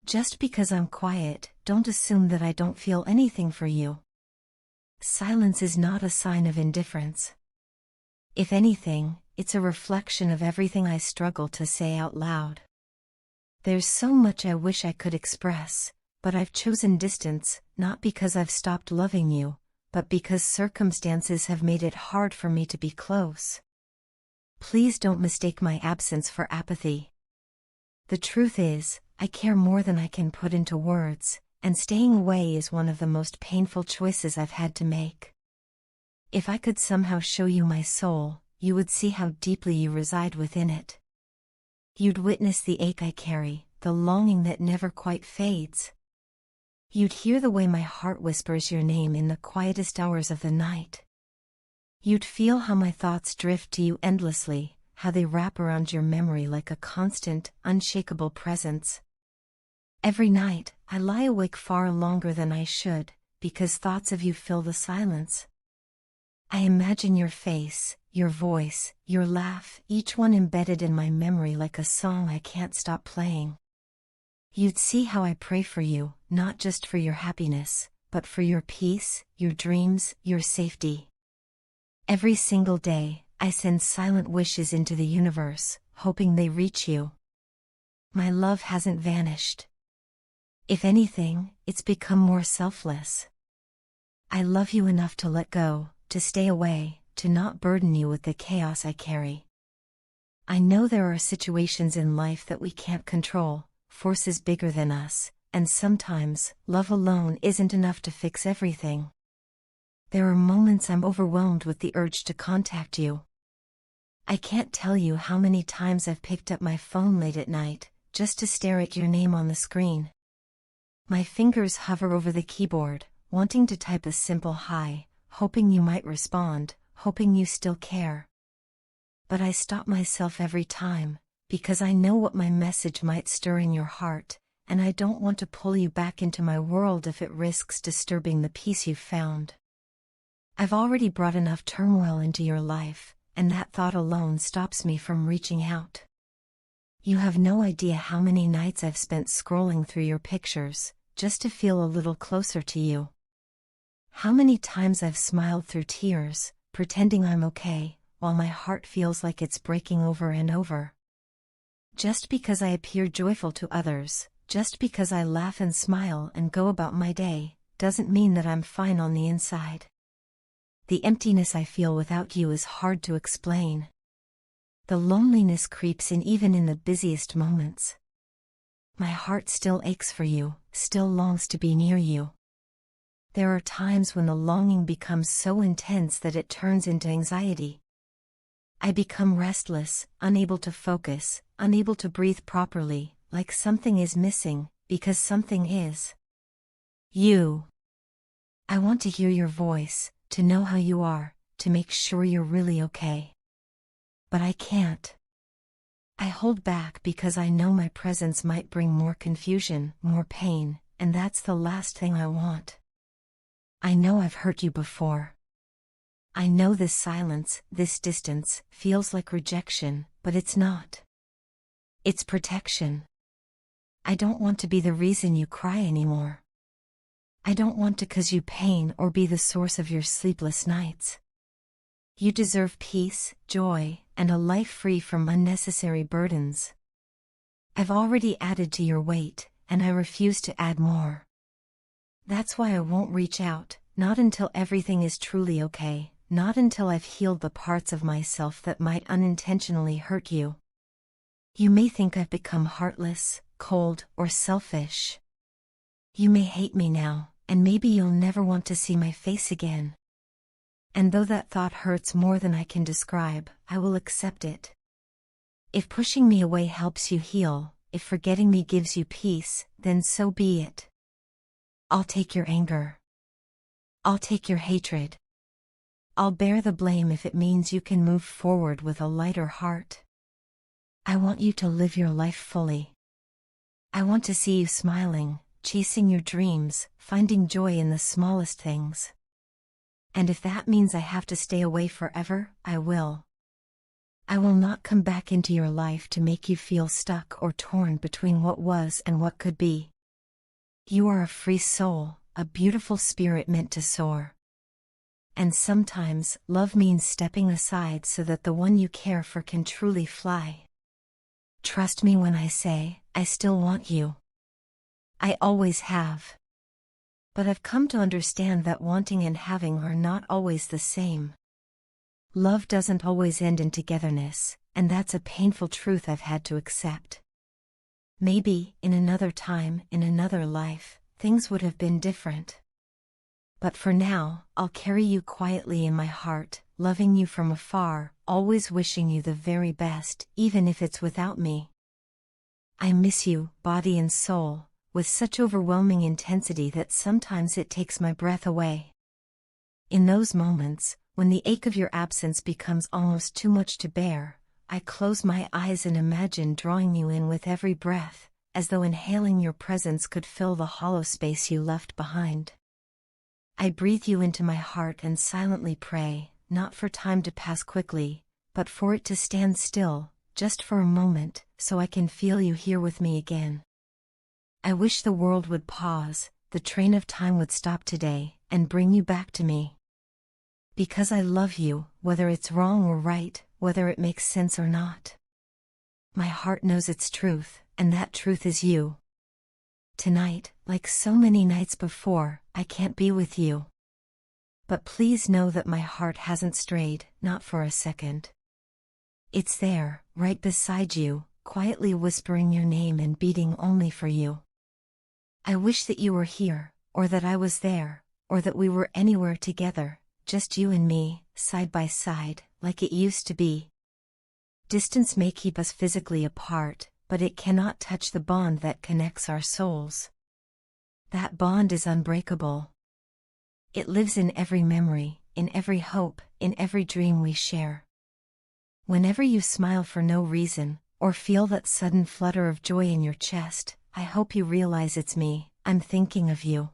Just because I'm quiet, don't assume that I don't feel anything for you. Silence is not a sign of indifference. If anything, it's a reflection of everything I struggle to say out loud. There's so much I wish I could express, but I've chosen distance, not because I've stopped loving you, but because circumstances have made it hard for me to be close. Please don't mistake my absence for apathy. The truth is, I care more than I can put into words, and staying away is one of the most painful choices I've had to make. If I could somehow show you my soul, you would see how deeply you reside within it. You'd witness the ache I carry, the longing that never quite fades. You'd hear the way my heart whispers your name in the quietest hours of the night. You'd feel how my thoughts drift to you endlessly, how they wrap around your memory like a constant, unshakable presence. Every night, I lie awake far longer than I should, because thoughts of you fill the silence. I imagine your face, your voice, your laugh, each one embedded in my memory like a song I can't stop playing. You'd see how I pray for you, not just for your happiness, but for your peace, your dreams, your safety. Every single day, I send silent wishes into the universe, hoping they reach you. My love hasn't vanished. If anything, it's become more selfless. I love you enough to let go, to stay away, to not burden you with the chaos I carry. I know there are situations in life that we can't control, forces bigger than us, and sometimes, love alone isn't enough to fix everything. There are moments I'm overwhelmed with the urge to contact you. I can't tell you how many times I've picked up my phone late at night, just to stare at your name on the screen. My fingers hover over the keyboard, wanting to type a simple hi, hoping you might respond, hoping you still care. But I stop myself every time, because I know what my message might stir in your heart, and I don't want to pull you back into my world if it risks disturbing the peace you've found. I've already brought enough turmoil into your life, and that thought alone stops me from reaching out. You have no idea how many nights I've spent scrolling through your pictures, just to feel a little closer to you. How many times I've smiled through tears, pretending I'm okay, while my heart feels like it's breaking over and over. Just because I appear joyful to others, just because I laugh and smile and go about my day, doesn't mean that I'm fine on the inside. The emptiness I feel without you is hard to explain. The loneliness creeps in even in the busiest moments. My heart still aches for you, still longs to be near you. There are times when the longing becomes so intense that it turns into anxiety. I become restless, unable to focus, unable to breathe properly, like something is missing, because something is. You. I want to hear your voice, to know how you are, to make sure you're really okay. But I can't. I hold back because I know my presence might bring more confusion, more pain, and that's the last thing I want. I know I've hurt you before. I know this silence, this distance, feels like rejection, but it's not. It's protection. I don't want to be the reason you cry anymore. I don't want to cause you pain or be the source of your sleepless nights. You deserve peace, joy, and a life free from unnecessary burdens. I've already added to your weight, and I refuse to add more. That's why I won't reach out, not until everything is truly okay, not until I've healed the parts of myself that might unintentionally hurt you. You may think I've become heartless, cold, or selfish. You may hate me now, and maybe you'll never want to see my face again. And though that thought hurts more than I can describe, I will accept it. If pushing me away helps you heal, if forgetting me gives you peace, then so be it. I'll take your anger. I'll take your hatred. I'll bear the blame if it means you can move forward with a lighter heart. I want you to live your life fully. I want to see you smiling, chasing your dreams, finding joy in the smallest things. And if that means I have to stay away forever, I will. I will not come back into your life to make you feel stuck or torn between what was and what could be. You are a free soul, a beautiful spirit meant to soar. And sometimes, love means stepping aside so that the one you care for can truly fly. Trust me when I say, I still want you. I always have. But I've come to understand that wanting and having are not always the same. Love doesn't always end in togetherness, and that's a painful truth I've had to accept. Maybe, in another time, in another life, things would have been different. But for now, I'll carry you quietly in my heart, loving you from afar, always wishing you the very best, even if it's without me. I miss you, body and soul, with such overwhelming intensity that sometimes it takes my breath away. In those moments, when the ache of your absence becomes almost too much to bear, I close my eyes and imagine drawing you in with every breath, as though inhaling your presence could fill the hollow space you left behind. I breathe you into my heart and silently pray, not for time to pass quickly, but for it to stand still, just for a moment, so I can feel you here with me again. I wish the world would pause, the train of time would stop today, and bring you back to me. Because I love you, whether it's wrong or right, whether it makes sense or not. My heart knows its truth, and that truth is you. Tonight, like so many nights before, I can't be with you. But please know that my heart hasn't strayed, not for a second. It's there, right beside you, quietly whispering your name and beating only for you. I wish that you were here, or that I was there, or that we were anywhere together, just you and me, side by side, like it used to be. Distance may keep us physically apart, but it cannot touch the bond that connects our souls. That bond is unbreakable. It lives in every memory, in every hope, in every dream we share. Whenever you smile for no reason, or feel that sudden flutter of joy in your chest, I hope you realize it's me. I'm thinking of you.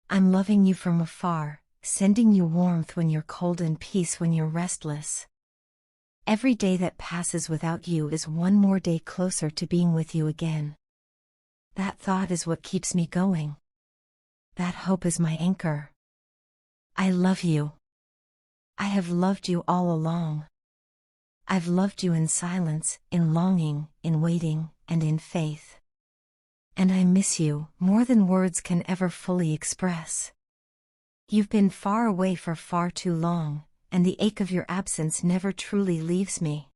I'm loving you from afar, sending you warmth when you're cold and peace when you're restless. Every day that passes without you is one more day closer to being with you again. That thought is what keeps me going. That hope is my anchor. I love you. I have loved you all along. I've loved you in silence, in longing, in waiting, and in faith. And I miss you more than words can ever fully express. You've been far away for far too long, and the ache of your absence never truly leaves me.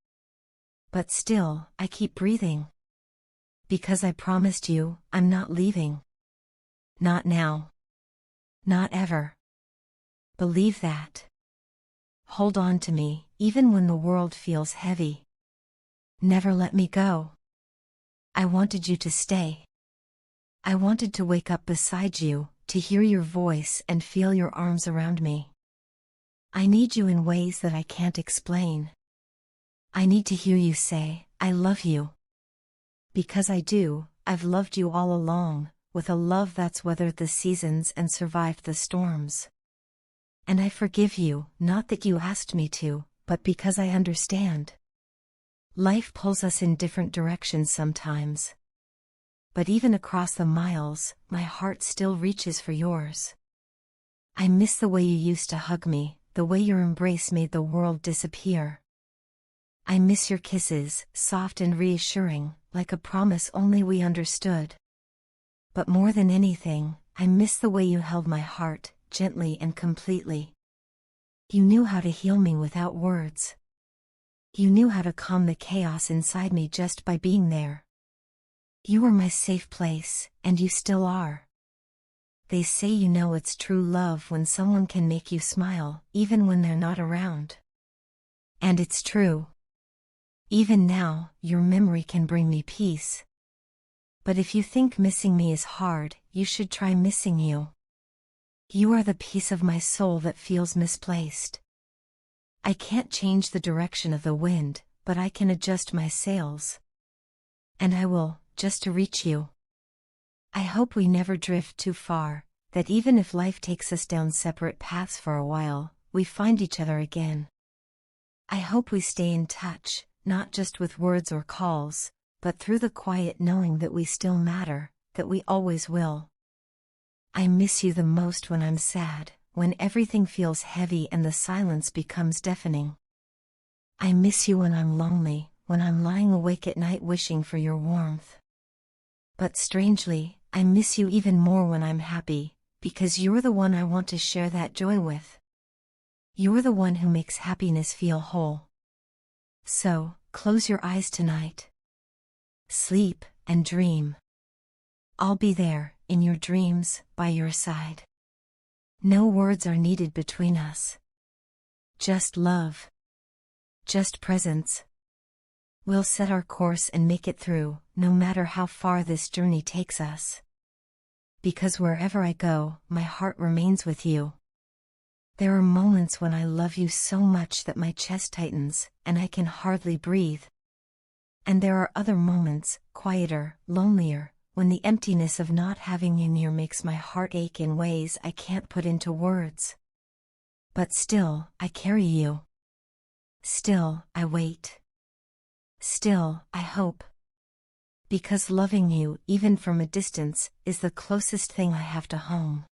But still, I keep breathing. Because I promised you, I'm not leaving. Not now. Not ever. Believe that. Hold on to me, even when the world feels heavy. Never let me go. I wanted you to stay. I wanted to wake up beside you, to hear your voice and feel your arms around me. I need you in ways that I can't explain. I need to hear you say, I love you. Because I do, I've loved you all along, with a love that's weathered the seasons and survived the storms. And I forgive you, not that you asked me to, but because I understand. Life pulls us in different directions sometimes. But even across the miles, my heart still reaches for yours. I miss the way you used to hug me, the way your embrace made the world disappear. I miss your kisses, soft and reassuring, like a promise only we understood. But more than anything, I miss the way you held my heart, gently and completely. You knew how to heal me without words. You knew how to calm the chaos inside me just by being there. You were my safe place, and you still are. They say you know it's true love when someone can make you smile, even when they're not around. And it's true. Even now, your memory can bring me peace. But if you think missing me is hard, you should try missing you. You are the piece of my soul that feels misplaced. I can't change the direction of the wind, but I can adjust my sails. And I will, just to reach you. I hope we never drift too far, that even if life takes us down separate paths for a while, we find each other again. I hope we stay in touch, not just with words or calls, but through the quiet knowing that we still matter, that we always will. I miss you the most when I'm sad, when everything feels heavy and the silence becomes deafening. I miss you when I'm lonely, when I'm lying awake at night wishing for your warmth. But strangely, I miss you even more when I'm happy, because you're the one I want to share that joy with. You're the one who makes happiness feel whole. So, close your eyes tonight. Sleep and dream. I'll be there, in your dreams, by your side. No words are needed between us. Just love. Just presence. We'll set our course and make it through, no matter how far this journey takes us. Because wherever I go, my heart remains with you. There are moments when I love you so much that my chest tightens, and I can hardly breathe. And there are other moments, quieter, lonelier, when the emptiness of not having you near makes my heart ache in ways I can't put into words. But still, I carry you. Still, I wait. Still, I hope. Because loving you, even from a distance, is the closest thing I have to home.